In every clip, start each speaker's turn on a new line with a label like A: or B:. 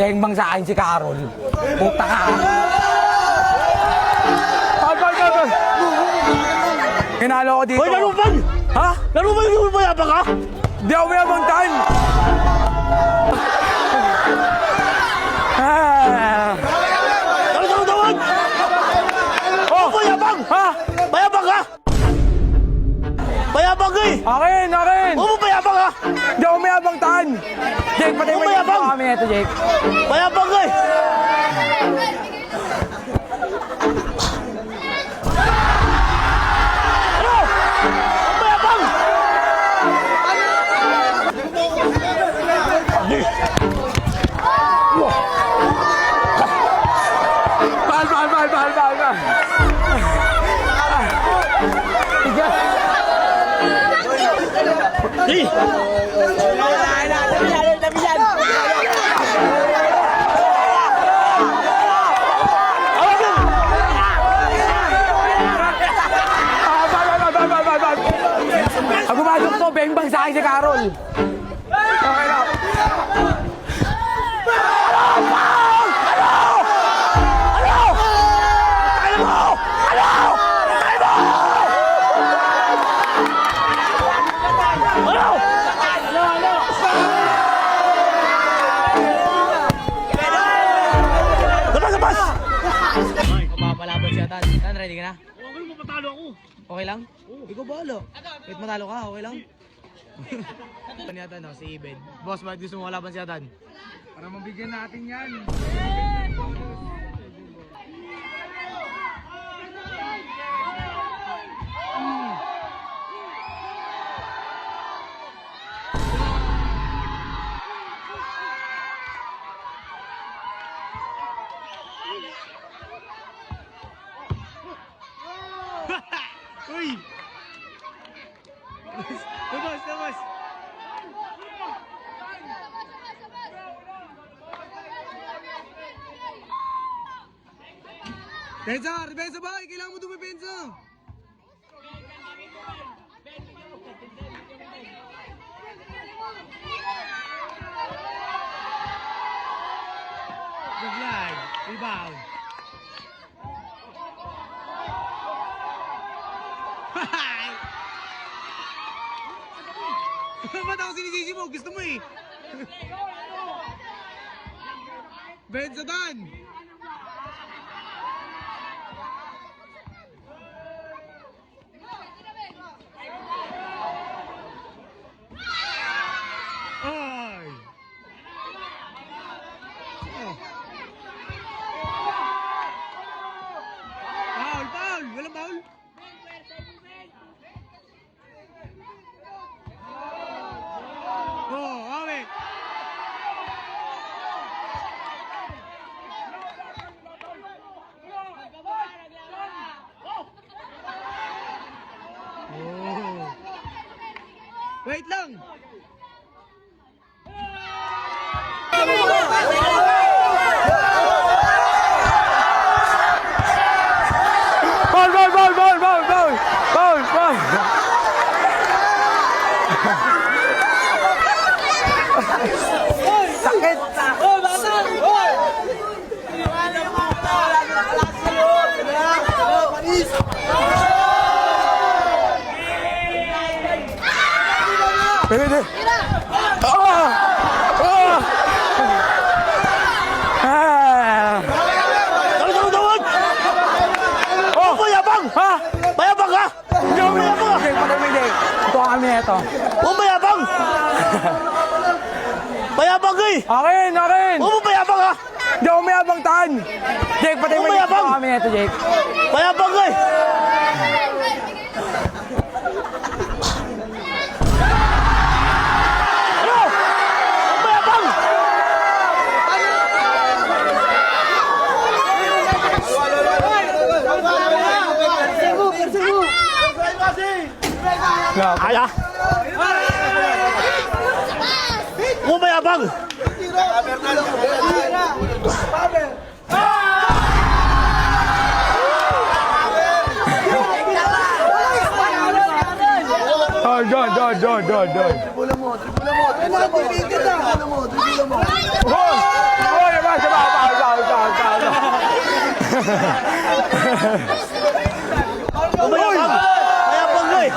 A: Dengbang sa akin si Carol. Puta ka. Hinalo ko dito.
B: Hoy, narupag!
A: Ha?
B: Narupag yung mayabang ka?
A: Di ako mayabang tan.
B: Tawag! Oh, mayabang!
A: Ha?
B: Mayabang ka? Mayabang ka eh!
A: Akin!
B: Oo, mayabang ka?
A: Di ako mayabang tan. Jake, patay mo yung
B: mayabang.
A: kami ito, Jake.
B: Mayabang ka eh! Ano? Mayabang!
A: Bahal.
B: Hey!
A: Ang pumasok to, bengbang sa akin si Carol. Okay lang.
B: Labas!
C: Mapapalaban siya, Tan. Tan, ready ka na?
B: Okay, mapatalo ako.
C: Okay lang? Ikaw bahala. Kahit matalo ka, okay lang? Ano yata, no? Si Ibed. Boss, bakit gusto mo kalaban siya, Tan?
A: Para mabigyan natin yan.
B: Uy! Labas!
A: Depensa ba? Kailangan mo dumipensa.
B: Good line. Rebound.
A: Ba't ako sinisisi mo? Gusto mo eh. Benza Dan!
B: Ay! Oh. Foul! Walang foul? Oh, okay. Oh. Wait lang!
A: Ball! Sakit! Pwede!
B: Tawag! Oh, mayabang!
A: Ha?
B: Mayabang ka?
A: Hindi ako mayabang! Jake, patay mo yung Jake. Ito kami ito.
B: Oh, mayabang! Mayabang ka eh!
A: Akin!
B: Oh, mayabang ka?
A: Hindi ako mayabang tan! Jake, patay mo yung
B: mayabang!
A: kami ito, Jake.
B: Mayabang ka eh! Ano? Oh, mayabang! Kaya? Oh, mayabang!
A: Oh, Don. Hoy!
B: Umayabang! Mayabang ka eh!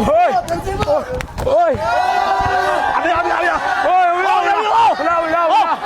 A: Hoy! Hoy!
B: Abi!
A: Hoy! Wala!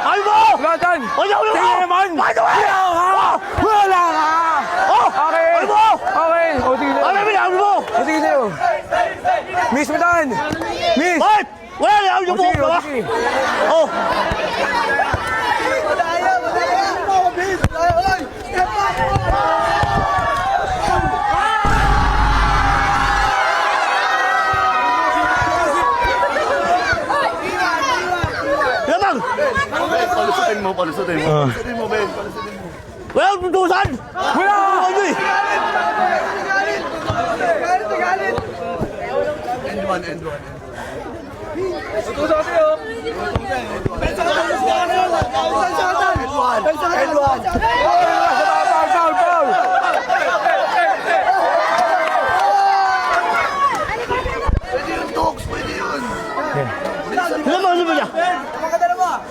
B: Ay mo!
A: Wala tan!
B: Wala!
A: Tingnan naman!
B: By the way!
A: Wala ka!
B: Oh!
A: Okay!
B: Ay mo!
A: Okay! O, sige sa'yo.
B: Abi mo!
A: O, sige sa'yo. Miss mo tan! Miss!
B: Bakit? Wala na yung
A: O,
B: buhok
A: sige, o,
B: ba?
A: sige.
B: Oh! Lamang!
D: Palusutin mo, palusutin mo. Palusutin mo, Ben. Palusutin mo.
B: Wala akong tutusan!
A: Wala!
B: Ano eh?
D: End one.
A: Foul!
D: Pwede yun, Togs. Pwede yun.
B: Lamang ano ba niya?
E: Makadalawa.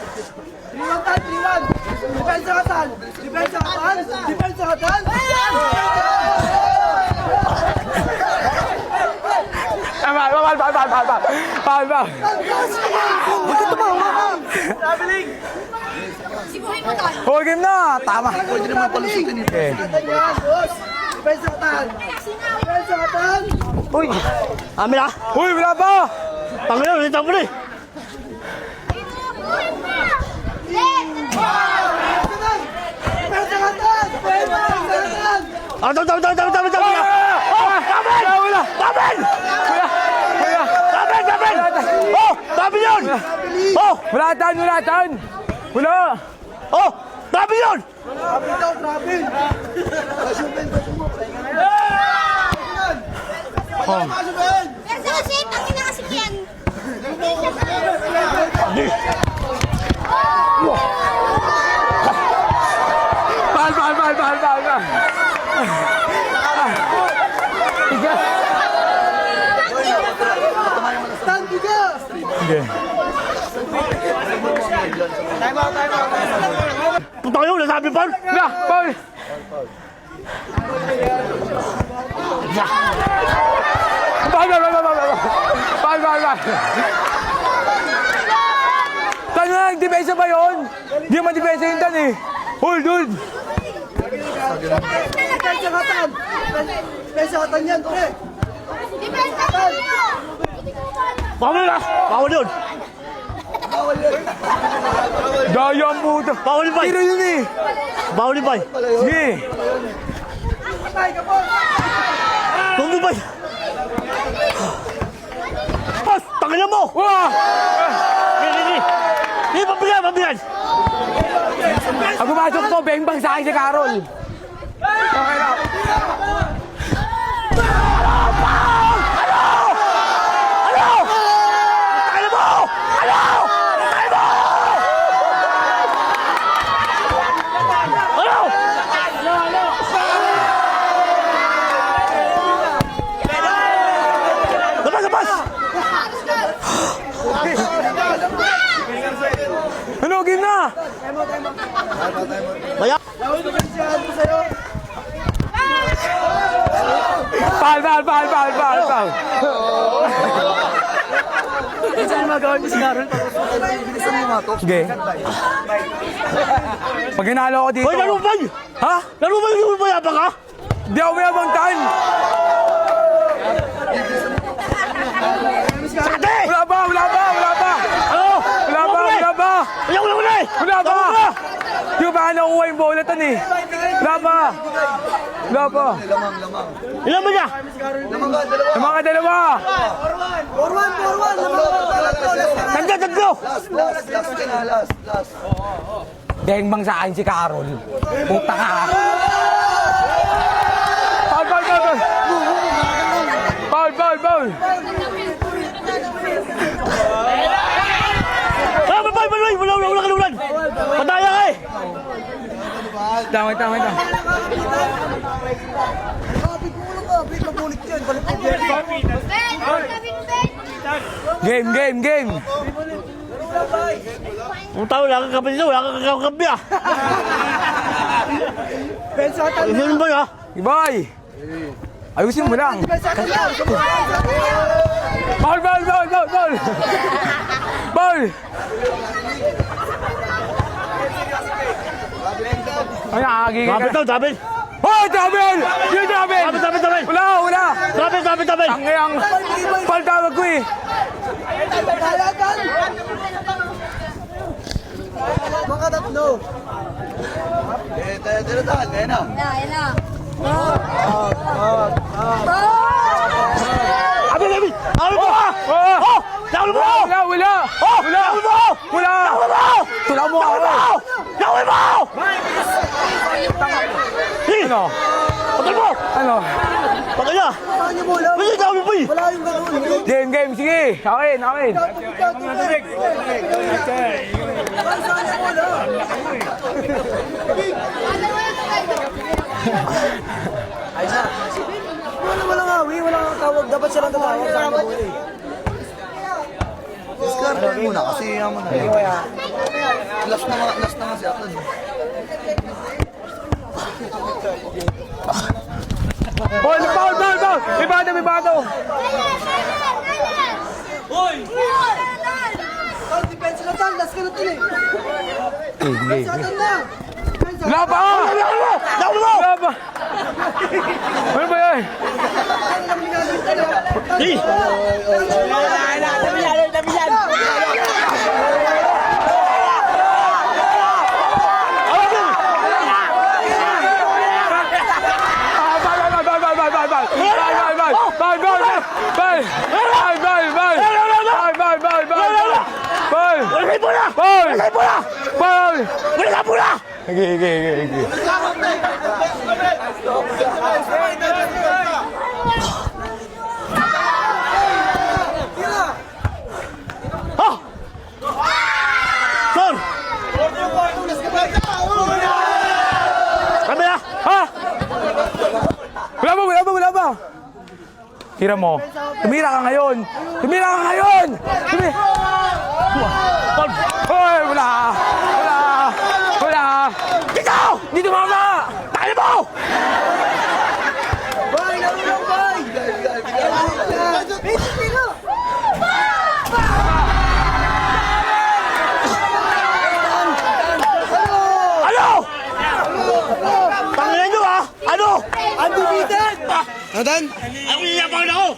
E: 3-1. Depensa katan.
A: Foul!
F: Siguhin mo tayo.
A: Hoy, game na! Tama!
D: Pwede naman palusutin yun.
E: Depensa katan.
A: Uy!
B: Amin ah!
A: Uy, wala pa!
B: Panginoon, ulit ako na eh!
E: Depensa katan.
B: Ah, tama!
A: Wala! Wala!
B: Damin!
A: Wala!
B: Oh! Damin yun! Oh!
A: Wala tan! Wala!
B: Oh! Damin yun!
F: Pero kasi, tangin na kasi yan.
A: Foul! Sige.
B: Puta kayo, nasabi pa!
A: Na! Foul! Foul! Tan na lang, depensa ba yun? Di naman depensa yun tan eh. Hold!
E: Depensa katan yan, pre.
F: Depensa tayo.
B: Bawal na! Bawal yun!
A: Daya ang puta.
B: Bawal ba?
A: Tiro yun eh.
B: Bawal ba?
A: Sige.
B: Tungo ba? Pas! Tangina mo!
A: Wah!
B: Hindi! Hindi, mabigan!
A: Ang pumasok to, beng-bang sa akin si Carol. Okay na.
B: Tangina mo! Ano? Tangina mo! Ano? Labas!
A: Ano, game na?
B: Maya!
A: Foul!
E: Saan magawa niyo si Carol?
D: Bilisan mo mga Togs.
A: Sige. Pag hinalo ko dito.
B: Hoy, laro ba?
A: Ha?
B: Laro ba yung mayabang ka?
A: Di ako mayabang tan.
B: Sakate!
A: Wala pa!
B: Ano?
A: Wala pa!
B: Wala pa!
A: Di ko pa nakuha yung bola tan eh. Wala pa!
D: Lamang.
B: Ilan ba niya?
D: Lamang ka, dalawa.
A: Yung mga dalawa!
E: 4-1.
B: Tatlo!
D: Last.
A: Beng-bang sa akin si Carol. Puta ka! Foul!
B: Wala kalulan! Pataya ka eh!
A: Tama.
E: Kapit mo lang ka. Big mabulit yan. Balik mo.
F: Ben,
A: Game, game, game.
B: Ang tao, wala kang kapatid, wala kang kakakampi ah.
E: Pensatan na.
B: Ano ba yun ah?
A: Ibay! Ayusin mo lang.
E: Pensatan na.
A: Ball, ball, ball, ball, ball! Ball! Ay, nakakagigil
B: Dapat
A: ka.
B: daw, dapat.
A: Oh, Dabel! Yung Dabel!
B: Dapat.
A: Wala, wala!
B: Dapat.
A: Ang ngayang paltawag ko eh.
E: Talatan. Mga tatlo.
D: Tira tahan, kaya na.
F: Yan na.
B: Abi! Ano ba?
A: Oh!
B: Oh! Nakul mo!
A: Wala, wala!
B: Oh!
A: Wala!
B: Nakul mo!
A: Wala!
B: Nakul mo!
A: Tula mo ako eh.
B: Nakul mo!
A: Ano?
B: Patay mo!
A: Ano?
B: Patay na!
E: Saan niyo mo lang?
B: Patay dami po eh!
E: Wala yung ganun.
A: Game, game, sige! Akin, akin!
E: Saan niyo mo lang? Walang awi, walang tawag. Dapat siya lang tatawag. Saan niyo mo eh.
D: Discard muna kasi yan mo na. Last na nga si Aton.
A: Ball, ball, ball, ball! May bato, may bato!
E: Saan, depensa na tal. Last ka na tal eh.
A: Game,
E: Saan na?
A: Wala pa!
B: Nakul mo!
A: Wala pa! Ano ba yan?
B: Eh! Wala mo na! Wala mo na! Wala mo na!
A: Sige.
B: Ha! Sir! Kami na!
A: Ha? Wala ba? Tira mo. Tumira ka ngayon! Hoy, wala!
B: Ikaw!
A: Hindi tumama!
B: Tayo mo!
E: Bay, naulong bay! Pino!
B: Ano? Tanginan nyo ah! Ano?
E: Undefeated!
B: Ang iyabang na ako!